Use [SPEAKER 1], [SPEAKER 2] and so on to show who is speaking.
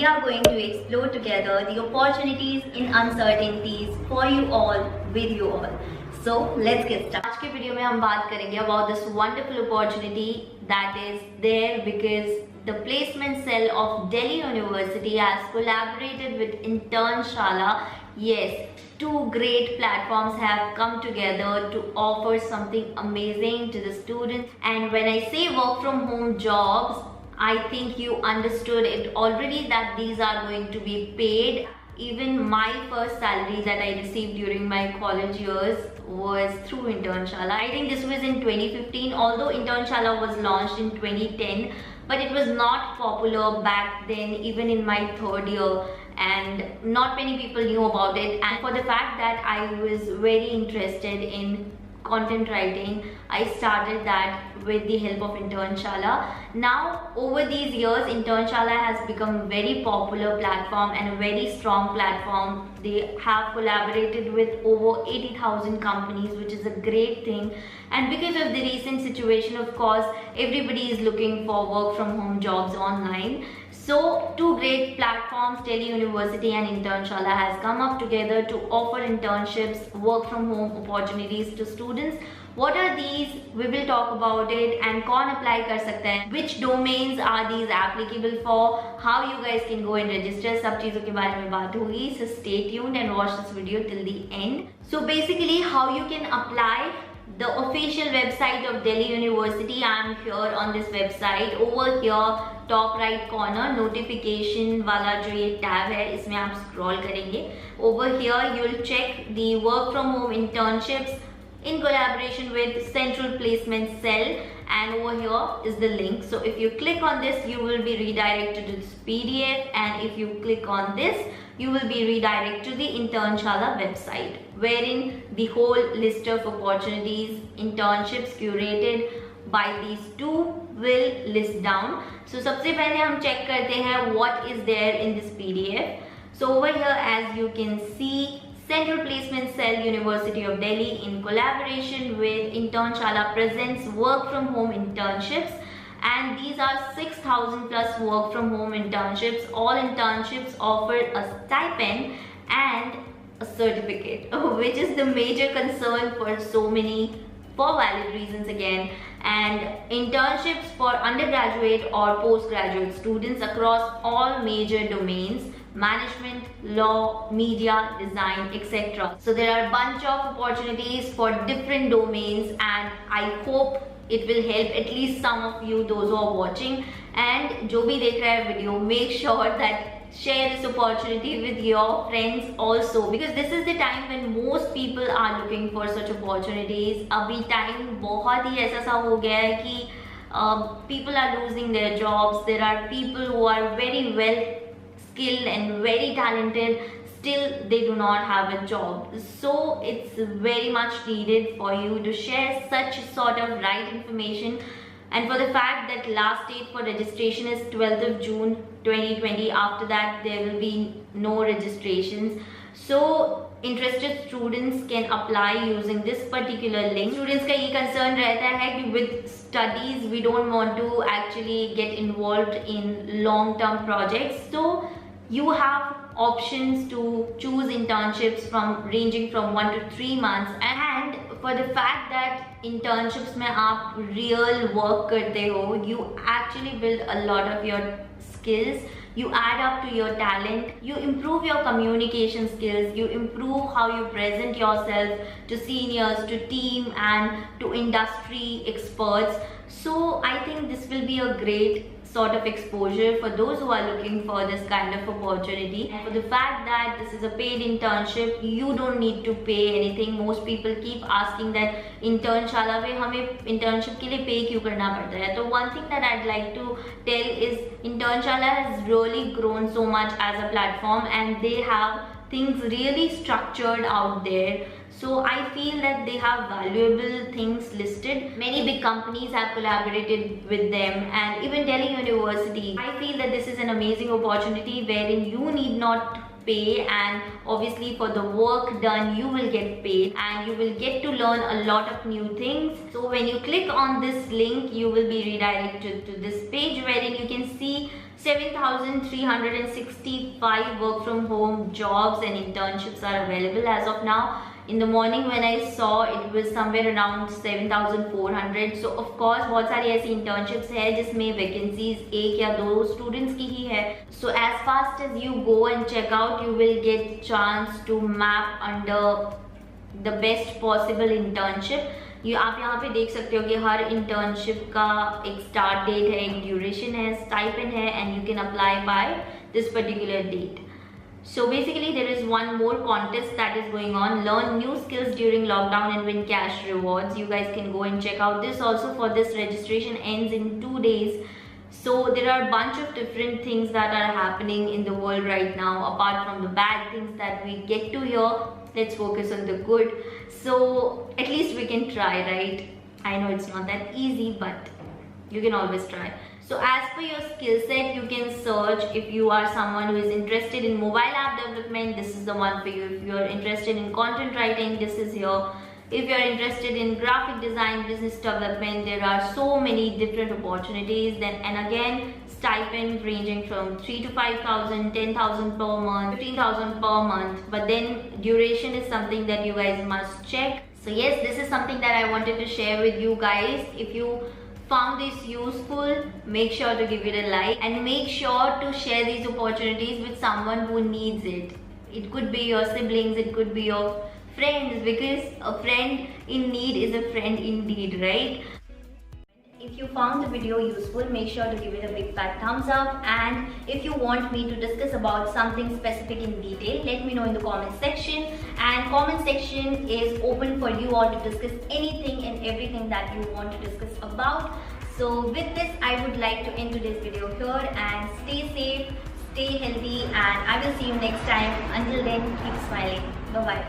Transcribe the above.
[SPEAKER 1] we are going to explore together the opportunities in uncertainties for you all, with you all. So let's get started. आज के video में हम बात करेंगे about this wonderful opportunity that is there because the placement cell of Delhi University has collaborated with Internshala. Yes, two great platforms have come together to offer something amazing to the students. And when I say work from home jobs, I think you understood it already that these are going to be paid. Even my first salary that I received during my college years was through Internshala. I think this was in 2015, although Internshala was launched in 2010, but it was not popular back then, even in my third year, and not many people knew about it. And for the fact that I was very interested in content writing, I started that with the help of Internshala. Now over these years, Internshala has become a very popular platform and a very strong platform. They have collaborated with over 80,000 companies, which is a great thing. And because of the recent situation, of course, everybody is looking for work from home jobs online. So two great platforms, Delhi University and Internshala, has come up together to offer internships, work from home opportunities to students. What are these? We will talk about it, and कौन apply कर सकता है, which domains are these applicable for, how you guys can go and register, सब चीज़ों के बारे में बात होगी. So stay tuned and watch this video till the end. So basically how you can apply. The official website of Delhi University, I am here on this website. Over here, top right corner, notification वाला जो ये tab है, इसमें आप scroll करेंगे. Over here, you'll check the work from home internships in collaboration with Central Placement Cell, and over here is the link. So if you click on this, you will be redirected to this PDF, and if you click on this, you will be redirected to the Internshala website, wherein the whole list of opportunities, internships curated by these two will list down. So सबसे पहले हम check करते हैं what is there in this PDF. So over here, as you can see, Central Placement Cell, University of Delhi, in collaboration with Internshala, presents work from home internships, and these are 6,000 plus work from home internships. All internships offer a stipend and a certificate, which is the major concern for so many, for valid reasons again. And internships for undergraduate or postgraduate students across all major domains: management, law, media, design, etc. So there are a bunch of opportunities for different domains, and I hope it will help at least some of you, those who are watching. And जो भी देख रहा है video, make sure that share this opportunity with your friends also, because this is the time when most people are looking for such opportunities. अभी time बहुत ही ऐसा सा हो गया है कि people are losing their jobs. There are people who are very well skilled and very talented, still they do not have a job. So it's very much needed for you to share such sort of right information. And for the fact that last date for registration is 12th of June 2020, after that there will be no registrations. So interested students can apply using this particular link. Students का ये concern रहता है कि with studies we don't want to actually get involved in long-term projects. So you have options to choose internships from ranging from 1 to 3 months, and for the fact that internships में आप real work करते हो, you actually build a lot of your skills, you add up to your talent, you improve your communication skills, you improve how you present yourself to seniors, to team, and to industry experts. So I think this will be a great sort of exposure for those who are looking for this kind of opportunity. And for the fact that this is a paid internship, you don't need to pay anything. Most people keep asking that Internshala में हमें internship के लिए pay क्यों करना पड़ता है. So one thing that I'd like to tell is Internshala has really grown so much as a platform, and they have things really structured out there. So I feel that they have valuable things listed. Many big companies have collaborated with them, and even Delhi University. I feel that this is an amazing opportunity wherein you need not pay, and obviously for the work done you will get paid, and you will get to learn a lot of new things. So when you click on this link, you will be redirected to this page wherein you can see 7,365 work from home jobs and internships are available as of now. In the morning when I saw, it was somewhere around 7,400. So of course बहुत सारी ऐसी internships है जिसमें vacancies एक या दो students की ही है. So as fast as you go and check out, you will get chance to map under the best possible internship. आप यहाँ पे देख सकते हो कि हर इंटर्नशिप का एक स्टार्ट डेट है, एक ड्यूरेशन है, स्टाइपेंड है, and you can apply by this particular date. So basically there is one more contest that is going on. Learn new skills during lockdown and win cash rewards. You guys can go and check out this also. For this, registration ends in 2 days. So there are a bunch of different things that are happening in the world right now. Apart from the bad things that we get to hear, let's focus on the good. So at least we can try, right? I know it's not that easy, but you can always try. So as per your skill set, you can search. If you are someone who is interested in mobile app development, this is the one for you. If you are interested in content writing, this is here. If you are interested in graphic design, business development, there are so many different opportunities. Then and again, stipend ranging from 3,000 to 5,000, 10,000 per month, 15,000 per month. But then duration is something that you guys must check. So yes, this is something that I wanted to share with you guys. If you found this useful, make sure to give it a like and make sure to share these opportunities with someone who needs it. It could be your siblings, it could be your friends, because a friend in need is a friend indeed, right? If you found the video useful, make sure to give it a big fat thumbs up, and if you want me to discuss about something specific in detail, let me know in the comment section. And comment section is open for you all to discuss anything and everything that you want to discuss about. So with this, I would like to end today's video here, and stay safe, stay healthy, and I will see you next time. Until then, keep smiling. Bye bye.